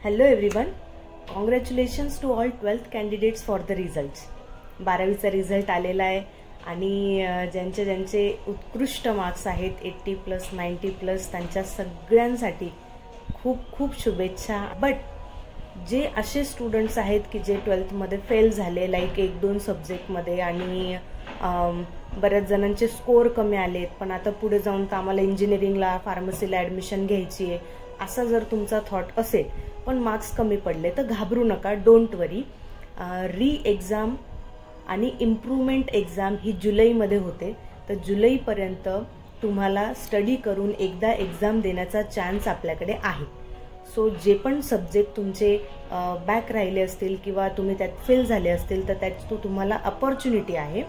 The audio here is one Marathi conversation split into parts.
Hello everyone, congratulations to all 12th candidates for the results. 12वीचा रिझल्ट आलेला आहे आणि ज्यांचे उत्कृष्ट मार्क्स आहेत 80+, 90+, त्यांच्या सगळ्यांसाठी खूप खूप शुभेच्छा. बट जे असे स्टुडंट्स आहेत की जे 12thमध्ये फेल झाले, लाईक 1-2 सब्जेक्टमध्ये, आणि बऱ्याच जणांचे स्कोर कमी आलेत, पण आता पुढे जाऊन तर आम्हाला इंजिनिअरिंगला, फार्मसीला ॲडमिशन घ्यायची आहे, असा जर तुमचा थॉट असेल, पण मार्क्स कमी पडले, तर घाबरू नका. डोंट वरी. री एक्झाम आणि इम्प्रूव्हमेंट एक्झाम ही जुलैमध्ये होते, तर जुलैपर्यंत तुम्हाला स्टडी करून एकदा एक्झाम देण्याचा चान्स आपल्याकडे आहे. सो जे पण सब्जेक्ट तुमचे बॅक राहिले असतील किंवा तुम्ही त्यात फेल झाले असतील, तर त्यात तुम्हाला अपॉर्च्युनिटी आहे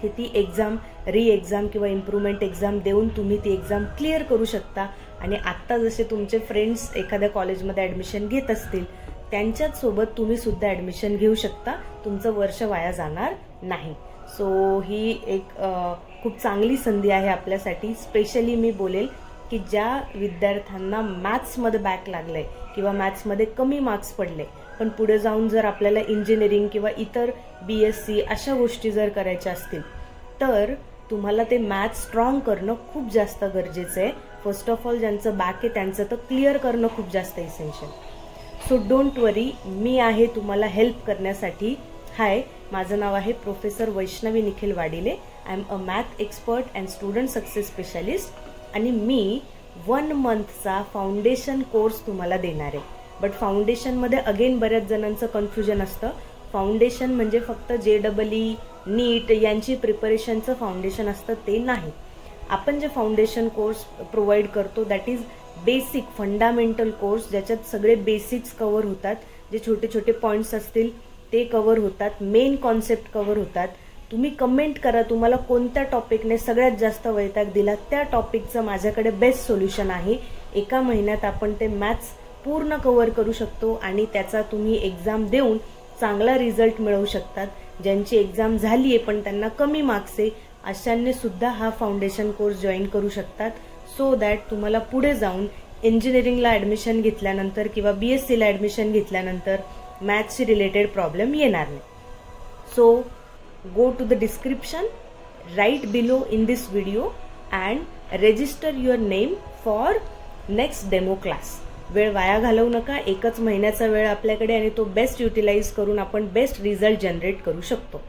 की ती एक्झाम, री एक्झाम किंवा इम्प्रूव्हमेंट एक्झाम देऊन तुम्ही ती एक्झाम क्लिअर करू शकता. आणि आत्ता जसे तुमचे फ्रेंड्स एखाद्या कॉलेजमध्ये ॲडमिशन घेत असतील, त्यांच्याच सोबत तुम्ही सुद्धा ॲडमिशन घेऊ शकता. तुमचं वर्ष वाया जाणार नाही. सो ही एक खूप चांगली संधी आहे आपल्यासाठी. स्पेशली मी बोलेल की ज्या विद्यार्थ्यांना मॅथ्समध्ये बॅक लागलंय किंवा मॅथ्समध्ये कमी मार्क्स पडले, पण पुढे जाऊन जर आपल्याला इंजिनिअरिंग किंवा इतर BSc अशा गोष्टी जर करायच्या असतील, तर तुम्हाला ते मॅथ्स स्ट्रॉंग करणं खूप जास्त गरजेचं आहे. फर्स्ट ऑफ ऑल ज्यांचं बॅक आहे त्यांचं तर क्लिअर करणं खूप जास्त इसेन्शियल. सो डोंट वरी, मी आहे तुम्हाला हेल्प करण्यासाठी. हाय, माझं नाव आहे professor Vaishnavi Nikhil Wadile. I am a math expert and student success specialist, आणि मी 1 मंथचा फाउंडेशन कोर्स तुम्हाला देणार आहे. बट फाउंडेशनमध्ये अगेन बऱ्याच जणांचं कन्फ्युजन असतं. फाउंडेशन म्हणजे फक्त JEE, नीट यांची प्रिपरेशनचं फाउंडेशन असतं, ते नाही. आपण जे फाउंडेशन कोर्स प्रोव्हाइड करतो that is basic fundamental course, ज्याच्यात सगळे बेसिक्स कव्हर होतात. जे छोटे छोटे पॉईंट्स असतील ते कव्हर होतात, मेन कॉन्सेप्ट कव्हर होतात. तुम्ही कमेंट करा तुम्हाला कोणत्या टॉपिकने सगळ्यात जास्त वैताग दिला, त्या टॉपिकचं माझ्याकडे बेस्ट सोल्युशन आहे. 1 महिन्यात आपण ते मॅथ्स पूर्ण कव्हर करू शकतो आणि त्याचा तुम्ही एक्झाम देऊन चांगला रिझल्ट मिळवू शकतात. ज्यांची एक्झाम झाली आहे पण त्यांना कमी मार्क्स आहे, अशांनी सुद्धा हा फाउंडेशन कोर्स जॉईन करू शकतात. सो दॅट तुम्हाला पुढे जाऊन इंजिनिअरिंगला ॲडमिशन घेतल्यानंतर किंवा BScला ॲडमिशन घेतल्यानंतर मॅथ्सशी रिलेटेड प्रॉब्लेम येणार नाही. So go to the description right below in this video and register your name for next demo class. वेळ वाया घालवू नका. 1च महिन्याचा वेळ आपल्याकडे आणि तो बेस्ट युटिलाइज करून आपण बेस्ट रिझल्ट जनरेट करू शकतो.